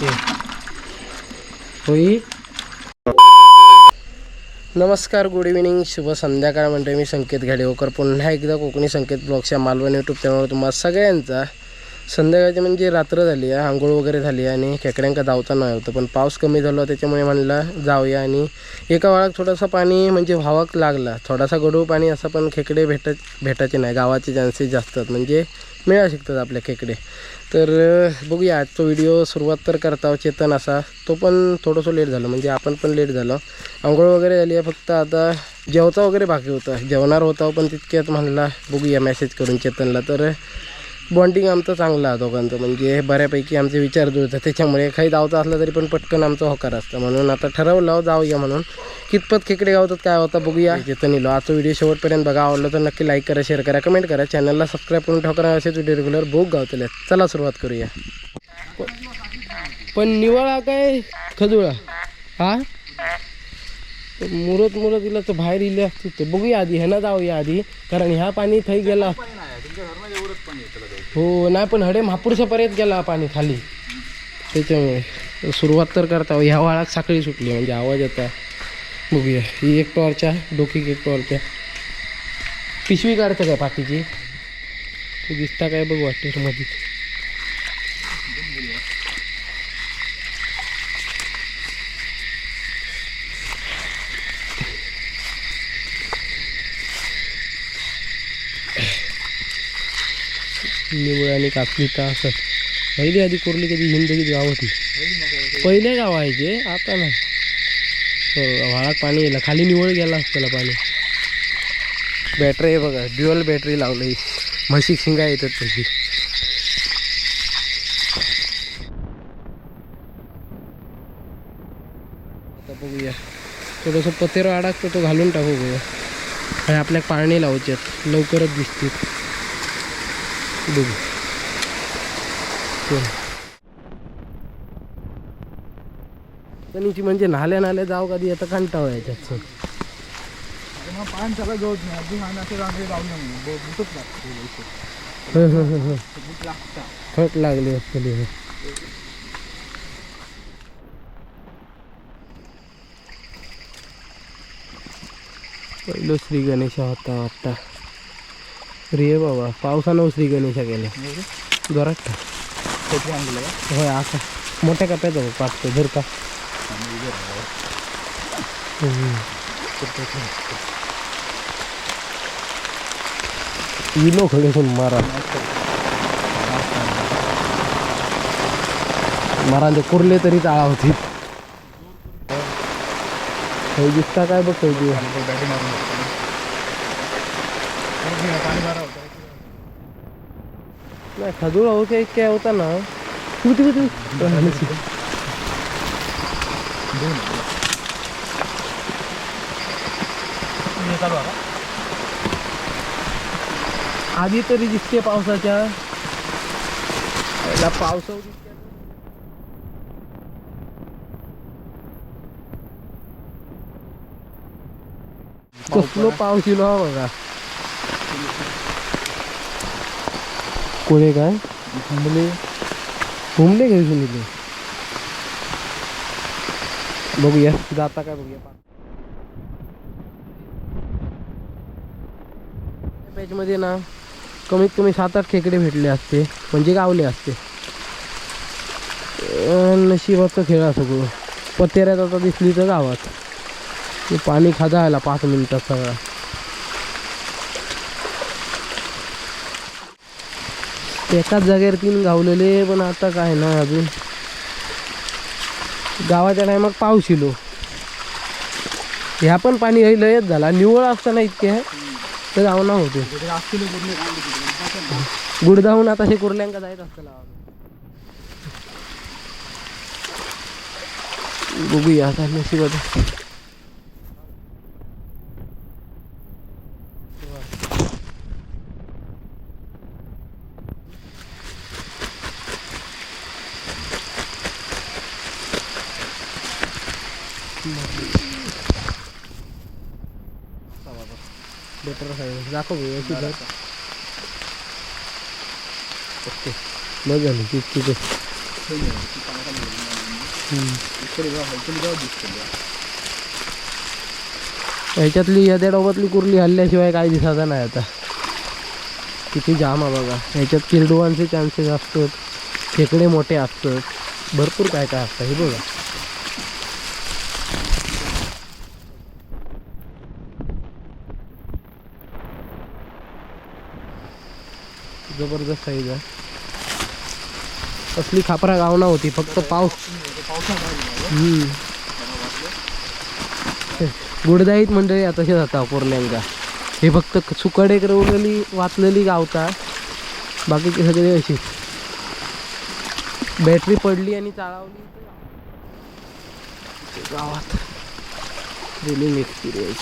Okay होई. नमस्कार, good evening, शुभ संध्याकाळ म्हणते मी संकेत घाडेवकर. पुन्हा एकदा कोकणी संकेत ब्लॉगच्या मालवण यूट्यूब चॅनलवर तुम्हाला सगळ्यांचा संध्याकाळची म्हणजे रात्र झाली आहे, आंघोळ वगैरे झाली आणि खेकड्यांका धावता नाही होतं. पण पाऊस कमी झाला त्याच्यामुळे म्हणलं जाऊया. आणि एका वाळात थोडंसं पाणी म्हणजे व्हावाक लागला, थोडासा गडूळ पाणी असं, पण खेकडे भेटायचे नाही. गावाचे चान्सेस जास्त आहेत, म्हणजे मिळा शकतात आपल्या खेकडे. तर बघूया आजचा व्हिडिओ सुरुवात तर करता. चेतन असा तो पण थोडंसं लेट झालं, म्हणजे आपण पण लेट झालो. आंघोळ वगैरे झाली आहे, फक्त आता जेवता वगैरे बाकी होतं. जेवणार होता पण तितक्यात म्हणला बघूया मेसेज करून चेतनला. तर बॉन्डिंग आमचं चांगलं आहे दोघांचं, म्हणजे बऱ्यापैकी आमचे विचार जुळतात. त्याच्यामुळे काही धावता असलं तरी पण पटकन आमचा होकार असतं. म्हणून आता ठरवलं जाऊया म्हणून. कितपत खेकडे गावतात काय होतं बघूया. चेतन इलो आजचा व्हिडिओ शेवटपर्यंत बघा. आवडलं तर नक्की लाईक करा, शेअर करा, कमेंट करा, चॅनलला सबस्क्राईब करून ठेवा. असेच व्हिडिओ रेग्युलर भूक गावतले. चला सुरुवात करूया. पण निवळा काय खजुळा हा मुरत तिला तर बाहेर इले असते. तर बघूया आधी ह्यानं जाऊया आधी, कारण ह्या पाणी थई गेला. हो नाही, पण हडे महापुरुषापर्यंत गेला पाणी खाली. त्याच्यामुळे सुरुवात तर करता. ह्या वाळात साखळी सुटली म्हणजे आवाज येता. बघूया ही एक टॉर्च्या डोकी एक टॉर्च्या पिशवी काढतं काय पाठीची दिसता काय बघ वाटेर मध्ये. निवळ आणि कापली तर असं पहिली आधी कोरली कधी हिंदगीत गाव होती. पहिले गाव व्हायचे, आता नाही. व्हाळात पाणी येईल खाली निवळ गेला त्याला पाणी. बॅटरी आहे बघा, ड्युअल बॅटरी लावली. म्हशी शिंगा येतात तशी. आता बघूया थोडंसं पतेरो अडकतो तो घालून टाकू. बघूया आणि आपल्या पाणी लावायच्यात लवकरच दिसतील. बघू तनीची म्हणजे नाल्या जाऊ कधी येतं कंटाळा याच्यात. फट लागली असली. पहिलं श्री गणेश होता वाटता. रे बाबा पावसानं श्री गणेशा गेले जोरात. होय असं मोठ्या कप्यात पाठतो जर का. इलो खडेसून मारा मारांचे कुरले तरी टाळा होती. दिसता काय बघ नाही खजूळ होते इतक्या होता ना. आधी तरी दिसते पावसाच्या पावसा कसलो पाऊस इलो हा बघा. कोणी काय घुमले घेऊन इथे. बघूया जाता काय बघूया. पॅच मध्ये ना कमीत कमी 7-8 खेकडे भेटले असते, म्हणजे गावले असते. नशिबाचा खेळ सगळं. पतेऱ्यात आता दिसली तर गावात पाणी खाजायला 5 मिनिटात सगळा. एकाच जागेवर 3 गावलेले, पण आता काय ना अजून गावाच्या टायमात पाऊस इलो. ह्या पण पाणी लयच झाला. निवळ असताना इतके तर गावना होते गुडदाहून. आता हे कुर्ल्यांका जायत असतं. बघूया आता नशिबात. बेटर आहे दाखव व्यवस्थित. ओके बघ झाली तिथे ह्याच्यातली या डोबातली कुर्ली हल्ल्याशिवाय काय दिसायचं नाही आता. किती जाम आहे बघा. ह्याच्यात किरडुवांचे चान्सेस असतात, खेकडे मोठे असतात, भरपूर काय काय असतं. हे बघा जबरदस्त साईज आहे. असली खापरा गावना होती, फक्त पाऊस. गुडदाईत मंडळी आता तसे जाता कोरल्यांका. हे फक्त सुकडे रवलेली वाचलेली गावता, बाकीचे सगळे अशी बॅटरी पडली आणि चाळवली गावात. ड्रिलिंग एक्सपिरियन्स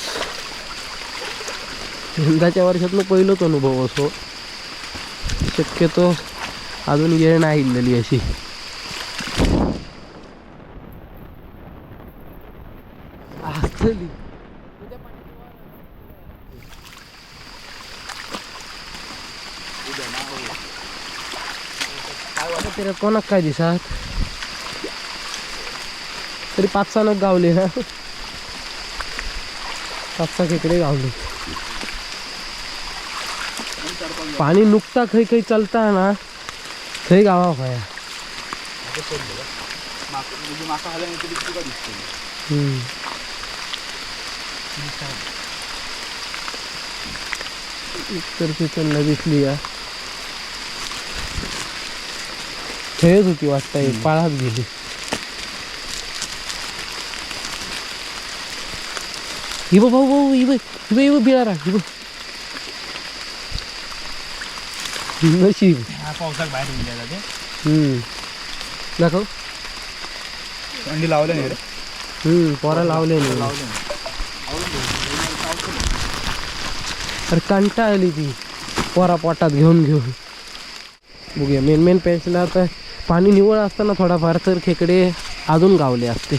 यंदाच्या वर्षातनं पहिलाच अनुभव असो. शक्यतो अजून वेळ नाही इल्लेली अशी. असली तरी कोणाक काय दिसात, तरी 5-6 नग गावले ना, 5-6 खेकडे गावले. पाणी नुकता खै खै चालता ना, खै गावा खाया. तर तिथं दिसली या खेळत होती वाटतं, पाळात गेली. ही बघ भाऊ भाऊ, ही बघ ही बघ बिळारा, ही बघ नशीब. पावसात बाहेर येऊन जायला ते दाखव. अंडी लावले नाही रे. पोरा लावले नाही. अरे कंटाळली ती पोरा पोटात घेऊन घेऊन. बघूया मेन पेन्सला आता पाणी निवळ असताना थोडाफार तर खेकडे अजून गावले असते.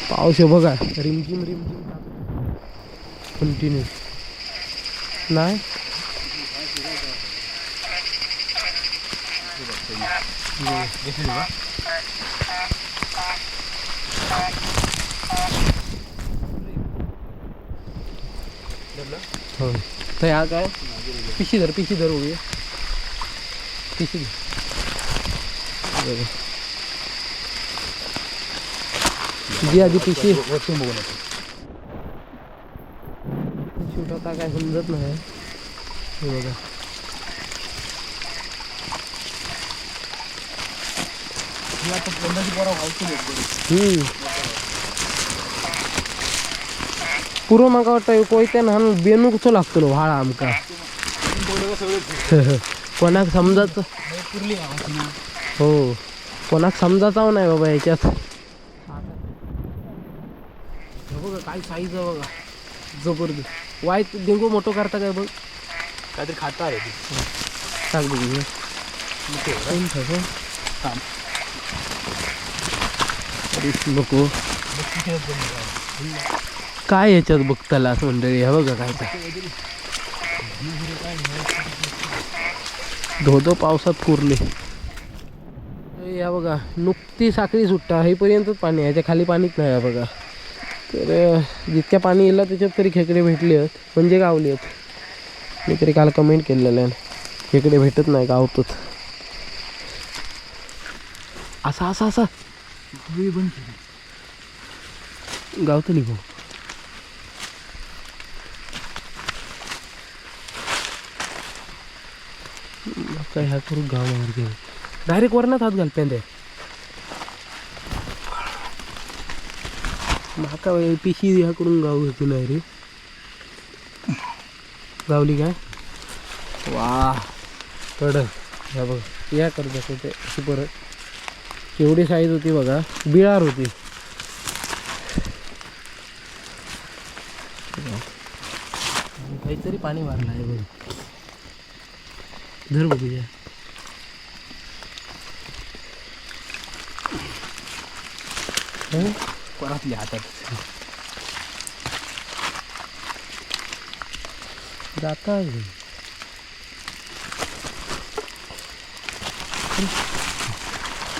पाऊस आहे बघा, रिमझिम रिमझिम कंटिन्यू नाही. हो तर हा काय पिशी धर बघूया. पिशी धर जी आधी पिशी छोटा काय समजत नाही. हे बघा पुरो म्हाका वाटतं कोयत्यान हाणून बेनू कसो लागतलो व्हाळा आमका. कोणाक समजाच हो, कोणाक समजाचाव नाही बाबा याच्यात. बघा काय साईज आहे बघा, जबरदस्त. वाईट डेंगू मोठं करता काय बघ, काहीतरी खाता आहे सांग बघू. नको काय याच्यात बघताला मंडळी. हे बघा काय धोधो पावसात कुरले. या बघा नुकती साखळी सुट्टा हेपर्यंतच पाणी आहे, याच्या खाली पाणीच नाही आहे बघा. तर जितक्या पाणी येलं त्याच्यात तरी खेकडे भेटले आहेत, म्हणजे गावले आहेत. मी तरी काल कमेंट केलेलं आहे, खेकडे भेटत नाही गावतच. असा असा असा गावतली भाऊ. काय हा करू गाव मार्गे डायरेक्ट वरणात हात घाल पेंदे. माका पिशी ह्या करून गाव घेतो नाही रे. गावली काय वा कड. ह्या बघ या करत ते परत एवढी साईज होती बघा, बिळार होती. काहीतरी पाणी मारलं आहे बघ. धर बघूया. परतली हातात जाता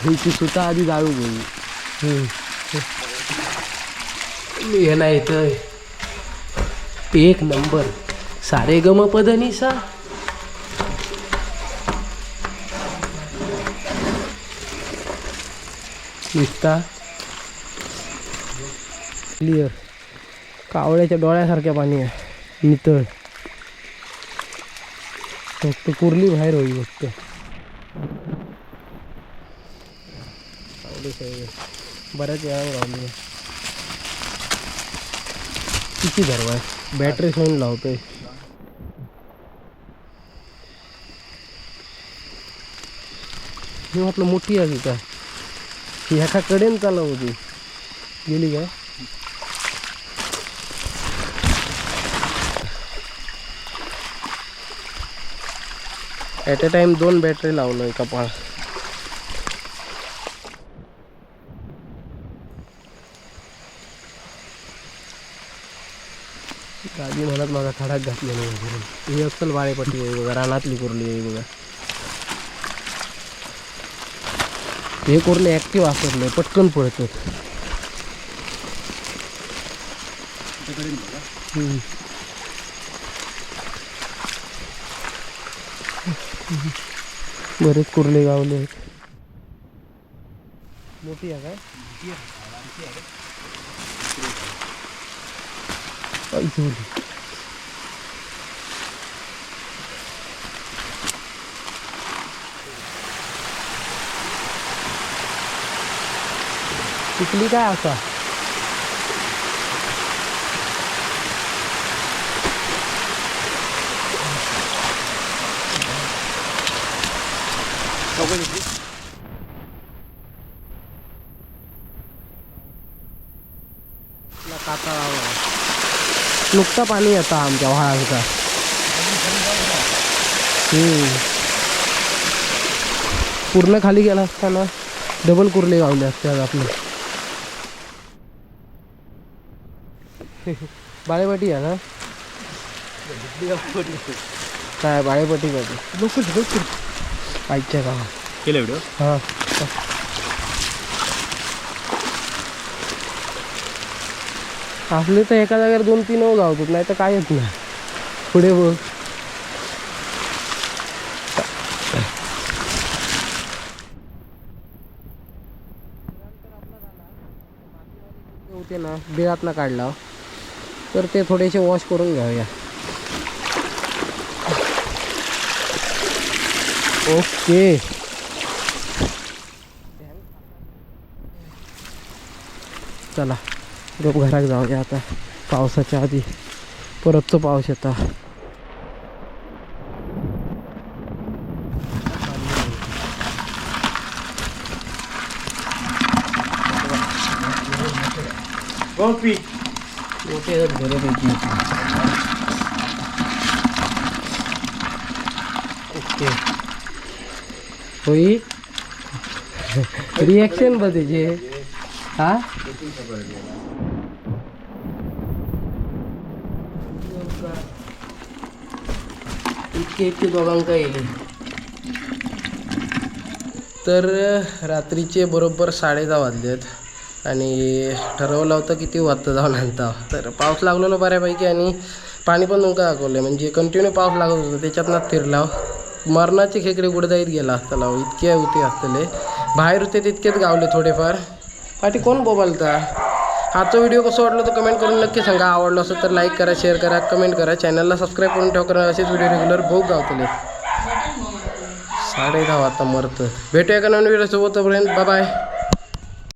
ती सुद्धा आधी जाळू गेली. हे नाही तर एक नंबर सारे गम पदनिसा. दिसता क्लिअर, कावळ्याच्या डोळ्यासारख्या पाणी आहे, नितळ. फक्त कुर्ली बाहेर होई फक्त. बऱ्याच वेळा राहिली किती धरवाय बॅटरी सोडून लावतोय. मी म्हटलं मोठी आहे का ही, ह्याका कडेन चालव होती गेली काय. ॲट अ टाइम 2 बॅटरी लावलो एका पाळ. गाडी म्हणत माझा खडाक घातले नाही वगैरे. ही असल बाळेपट्टी आहे बघा, रानातली कुर्ली आहे बघा. हे कुर्ले ॲक्टिव्ह असले पटकन पळतात. बरेच कुर्ले गावले आहेत. मोठी आहे काय पिकली काय असा. काता नुकता पाणी येता आमच्या व्हाळाचा. पूर्ण खाली गेला असताना डबल कुर्ले गावले असतात आपले. बाळेपट्टी आहे ना काय, बाळेपट्टी करते आईच्या गावात केलं व्हिडिओ. हां आपले तर एका जागेवर 2-3 गावतात, नाही तर कायच नाही. पुढे बघ होते ना बिळातनं काढला तर ते थोडेसे वॉश करून घ्यावया. ओके चला गप घरात जाऊया आता. पावसाच्या आधी परत तो पाऊस येता. मोठे आहेत बऱ्यापैकी. ओके होई रिॲक्शन बघ त्याचे. हा इतके दोघांका येईल. तर रात्रीचे बरोबर 10:30 वाजलेत आणि ठरवलं होतं किती वाजता जाऊन आणता. तर पाऊस लागलेला बऱ्यापैकी आणि पाणी पण तुमका दाखवलं म्हणजे कंटिन्यू पाऊस लागत होता. त्याच्यातनं फिरलाव मरणाचे खेकडे गुडदाईत गेला असताना इतके होते असतले. बाहेर होते तितकेच गावले थोडेफार. पाठी कोण बोलता. आजचा व्हिडिओ कसं वाटलं तर कमेंट करून नक्की सांगा. आवडलं असेल तर लाईक करा, शेअर करा, कमेंट करा. चॅनलला सबस्क्राईब करून ठेवा, कारण असेच व्हिडिओ रेग्युलर भोग गावतले. 10:30 आता मरतं. भेटूया का नवीन व्हिडिओ सोबत. Bye bye.